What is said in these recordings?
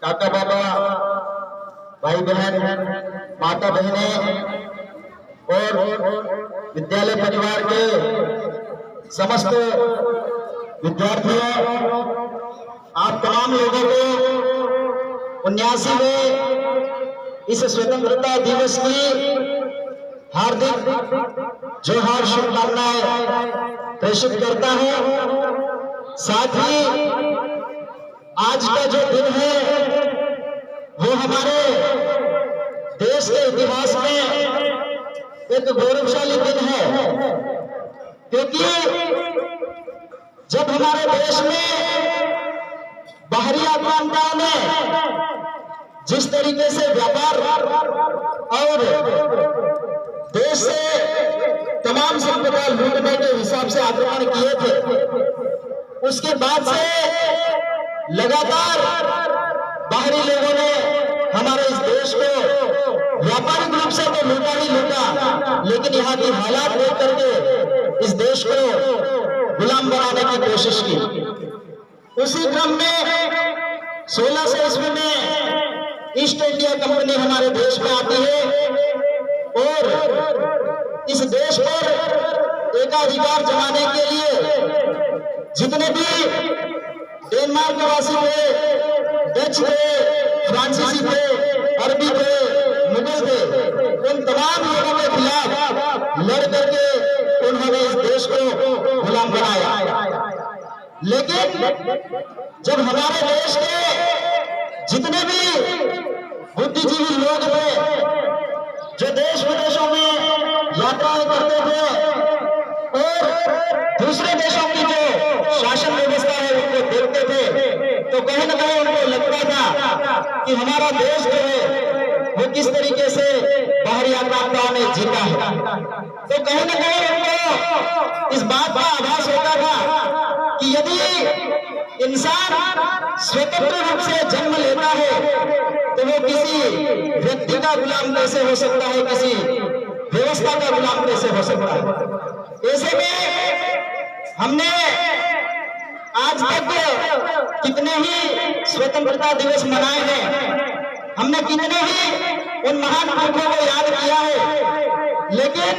काका बाबा, भाई बहन, माता बहने और विद्यालय परिवार के समस्त विद्यार्थियों, आप तमाम लोगों को 79वें इस स्वतंत्रता दिवस की हार्दिक जोहार शुभकामनाएं प्रेषित करता हूं। साथ ही आज का जो दिन है वो हमारे देश के इतिहास में एक गौरवशाली दिन है, क्योंकि जब हमारे देश में बाहरी आक्रांताओं ने जिस तरीके से व्यापार और देश से तमाम संपदा लूटने के हिसाब से आक्रमण किए थे, उसके बाद से लगातार बाहरी लोगों ने हमारे इस देश को व्यापारिक रूप से तो लूटा ही लूटा, लेकिन यहाँ की हालात देख करके इस देश को गुलाम बनाने की कोशिश की। उसी क्रम में 1600 ईस्वी में ईस्ट इंडिया कंपनी हमारे देश में आती है और इस देश पर एकाधिकार जमाने के लिए जितने भी डेनमार्क वासी थे, डच थे, फ्रांसीसी थे, अरबी थे, मुगल थे, उन तमाम लोगों के खिलाफ लड़ करके उन्होंने इस देश को गुलाम बनाया। लेकिन जब हमारे देश के जितने भी बुद्धिजीवी लोग थे, जो देश विदेशों में यात्राएं करते थे और दूसरे देशों की जो शासन व्यवस्था है उनको देखते थे, तो कहीं ना कहीं उनको लगता था कि हमारा देश जो है वो किस तरीके से बाहरी आक्रांताओं ने जीता है। तो कहीं ना कहीं उनको इस बात का आभास होता था कि यदि इंसान स्वतंत्र रूप से जन्म लेता है तो वो किसी व्यक्ति का गुलाम कैसे हो सकता है, किसी व्यवस्था का गुलाम कैसे हो सकता है। ऐसे में हमने आज तक कितने ही स्वतंत्रता दिवस मनाए हैं, हमने कितने ही उन महान पुरुषों को याद किया है, लेकिन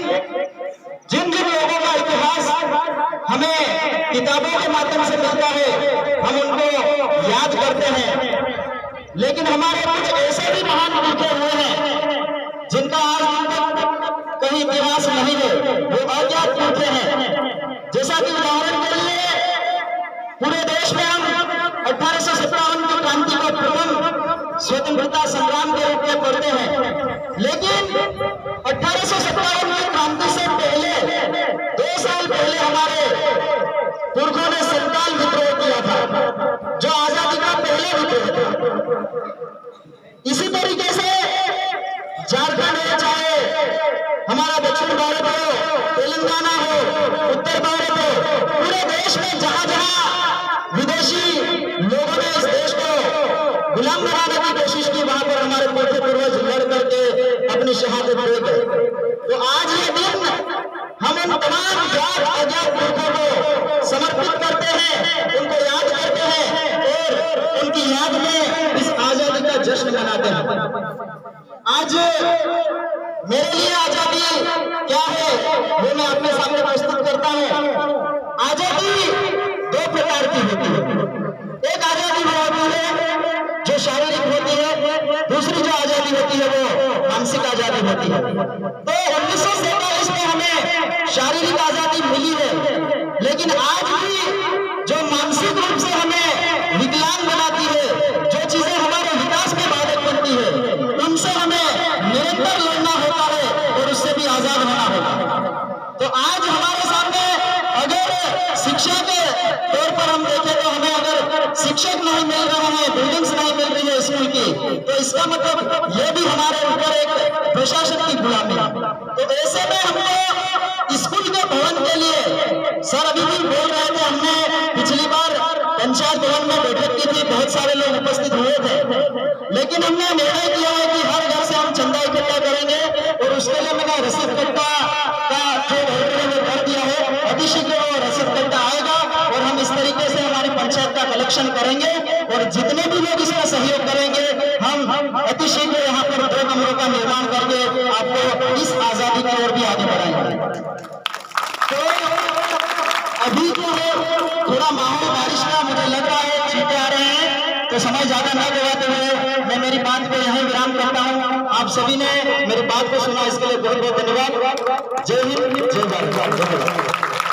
जिन जिन लोगों का इतिहास हमें किताबों के माध्यम से मिलता है हम उनको याद करते हैं, लेकिन हमारे कुछ ऐसे भी महान पुरुष हुए हैं जिनका आज कहीं इतिहास नहीं है, वो अज्ञात पुरुष हैं। जैसा कि उदाहरण के लिए पूरे देश में हम 1857 की क्रांति को प्रथम स्वतंत्रता संग्राम के रूप में पढ़ते हैं, लेकिन 1857 की क्रांति से पहले 2 साल पहले हमारे पुरखों ने संताल विद्रोह किया था, जो आजादी का पहले विद्रोह था। इसी तरीके से झारखंड है, चाहे हमारा दक्षिण भारत हो, तेलंगाना हो, उत्तर भारत हो, पूरे देश में जहां जहां विदेशी लोगों ने इस देश को गुलाम बनाने की कोशिश की, वहां पर हमारे पूर्वज लड़ करके अपनी शहादत दे गए। तो आज ये दिन हम उन तमाम ज्ञात अज्ञात पुरखों को समर्पित करते हैं, उनको याद करते हैं और उनकी याद में इस आजादी का जश्न मनाते हैं। आज मेरे लिए आजादी क्या है वो मैं अपने सामने प्रस्तुत करता हूं। आजादी 2 प्रकार की होती है। एक आजादी वो होती है जो शारीरिक होती है, दूसरी जो आजादी होती है वो मानसिक आजादी होती है। तो 1947 में हमें शारीरिक आजादी मिली है, लेकिन आज भी जो मानसिक रूप से हमें विकलांग बनाती है, जो चीजें हमारे विकास में बाधक बनती है, उनसे हमें निरंतर लड़ना होता है और उससे भी आजाद होना होगा। तो आज हमारे सामने अगर शिक्षा के तौर पर हम देखें तो हमें अगर शिक्षक नहीं मिल रहे हैं, बिल्डिंग्स नहीं मिल रही है स्कूल की, तो इसका मतलब यह भी हमारे ऊपर एक प्रशासन की गुलामी है। तो ऐसे में हमको स्कूल के भवन के लिए सर अभी भी बोल रहे थे, हमने पिछली बार पंचायत भवन में बैठक की थी, बहुत सारे लोग उपस्थित हुए थे, लेकिन हमने निर्णय किया है कि हर घर से हम चंदा इकट्ठा करेंगे और उसके लिए मैंने रसीद कट्टा का जो ऑर्डर कर दिया है, अतिशीघ्र वो रसीद कट्टा आएगा और हम इस तरीके से हमारी पंचायत का संरक्षण करेंगे और जितने भी लोग इसका सहयोग करेंगे हम अति शीघ्र यहाँ पर 2 कमरों का निर्माण करके आपको इस आजादी की ओर भी आगे बढ़ाएंगे। तो अभी जो है थोड़ा माहौल बारिश का मुझे लग रहा है, छींटे आ रहे हैं, तो समय ज्यादा न गवाते हुए मैं मेरी बात को यहीं विराम करता हूँ। आप सभी ने मेरी बात को सुना, इसके लिए बहुत बहुत धन्यवाद। जय हिंद, जय भारत।